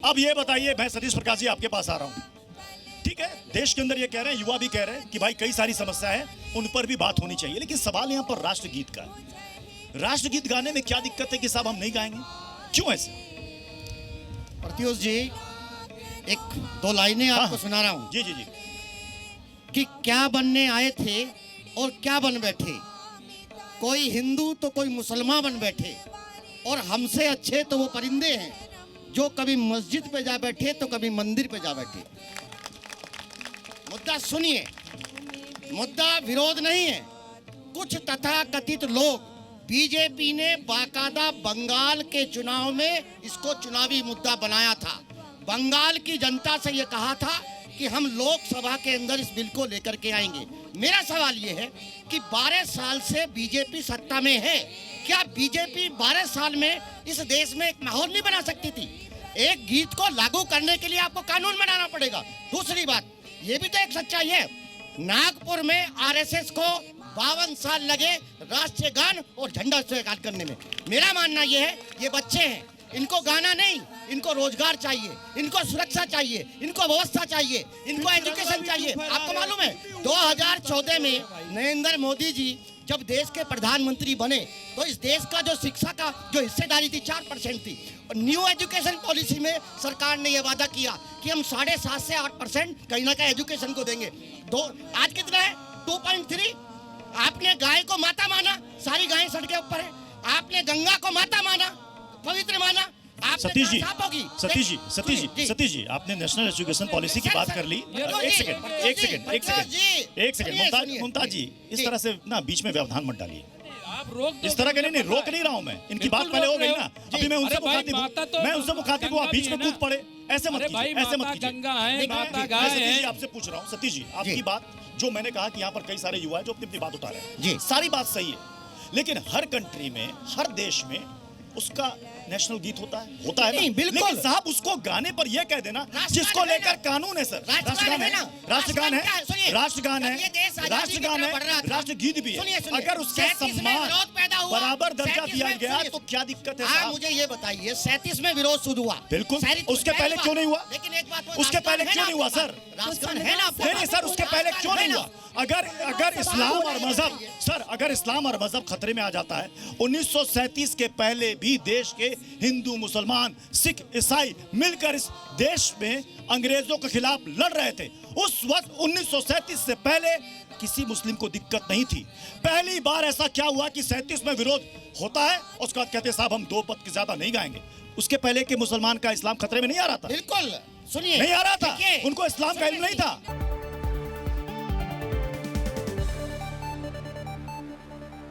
अब ये बताइए, मैं सतीश प्रकाश जी आपके पास आ रहा हूँ। ठीक है, देश के अंदर ये कह रहे हैं, युवा भी कह रहे हैं कि भाई कई सारी समस्या है, उन पर भी बात होनी चाहिए, लेकिन सवाल यहाँ पर राष्ट्रगीत का है। राष्ट्रगीत गाने में क्या दिक्कत है कि साहब हम नहीं गाएंगे? क्यों ऐसे? प्रत्युष जी, एक दो लाइनें आपको सुना रहा हूँ। जी जी जी। कि क्या बनने आए थे और क्या बन बैठे, कोई हिंदू तो कोई मुसलमान बन बैठे, और हमसे अच्छे तो वो परिंदे हैं जो कभी मस्जिद पे जा बैठे तो कभी मंदिर पे जा बैठे। मुद्दा सुनिए, मुद्दा विरोध नहीं है। कुछ तथाकथित लोग, बीजेपी ने बाकायदा बंगाल के चुनाव में इसको चुनावी मुद्दा बनाया था। बंगाल की जनता से ये कहा था कि हम लोकसभा के अंदर इस बिल को लेकर के आएंगे। मेरा सवाल ये है कि 12 साल से बीजेपी सत्ता में है, क्या बीजेपी 12 साल में इस देश में एक माहौल नहीं बना सकती थी? एक गीत को लागू करने के लिए आपको कानून बनाना पड़ेगा। दूसरी बात, ये भी तो एक सच्चाई है, नागपुर में आरएसएस को 52 साल लगे राष्ट्रीय गान और झंडा स्वीकार करने में। मेरा मानना यह है, ये बच्चे हैं, इनको गाना नहीं, इनको रोजगार चाहिए, इनको सुरक्षा चाहिए, इनको व्यवस्था चाहिए, इनको एजुकेशन चाहिए। आपको मालूम है 2014 में नरेंद्र मोदी जी जब देश के प्रधानमंत्री बने तो इस देश का जो शिक्षा का जो हिस्सेदारी थी 4% थी, और न्यू एजुकेशन पॉलिसी में सरकार ने यह वादा किया कि हम 7.5 से 8% कहीं ना कहीं एजुकेशन को देंगे। आज कितना है? 2.3। आपने गाय को माता माना, सारी गायें सड़कें ऊपर है। आपने गंगा को माता माना, पवित्र माना। सतीश जी, आपने नेशनल एजुकेशन पॉलिसी की बात कर ली। एक सेकंड मुमताज जी, इस तरह से ना बीच में व्यवधान मत डालिए। आप रोक इस तरह के नहीं रोक नहीं रहा हूं मैं, इनकी बात पहले हो गई ना। अभी मैं उनसे मुखातिब हूं, आप बीच में कूद पड़े। ऐसे मत कीजिए। आपसे पूछ रहा हूँ सतीश जी, आपकी बात जो मैंने कहा कि यहाँ पर कई सारे युवा है जो अपनी बात उठा रहे हैं, सारी बात सही है, लेकिन हर कंट्री में, हर देश में उसका नेशनल गीत होता है नहीं, बिल्कुल। लेकिन साहब उसको गाने पर यह कह देना जिसको लेकर कानून है सर, राष्ट्रगान है, राष्ट्रगान है, राष्ट्रगीत भी है। अगर उसके सम्मान बराबर दर्जा दिया गया तो क्या दिक्कत है साहब? मुझे ये बताइए, 37 में विरोध शुरू हुआ, बिल्कुल, उसके पहले क्यों नहीं हुआ? लेकिन एक बात, उसके पहले क्यों नहीं हुआ सर? राष्ट्रगान है ना? नहीं सर, उसके पहले क्यों नहीं हुआ? अगर इस्लाम और मजहब सर, अगर इस्लाम और मजहब खतरे में आ जाता है, 1937 के पहले भी देश के हिंदू, मुसलमान, सिख, ईसाई मिलकर इस देश में अंग्रेजों के खिलाफ लड़ रहे थे। उस वक्त 1937 से पहले किसी मुस्लिम को दिक्कत नहीं थी। पहली बार ऐसा क्या हुआ कि 37 में विरोध होता है, उसके बाद कहते हैं साहब हम 2 पद के ज्यादा नहीं गाएंगे। उसके पहले के मुसलमान का इस्लाम खतरे में नहीं आ रहा था। बिल्कुल, सुनिए, नहीं आ रहा था, उनको इस्लाम का इल्म नहीं था।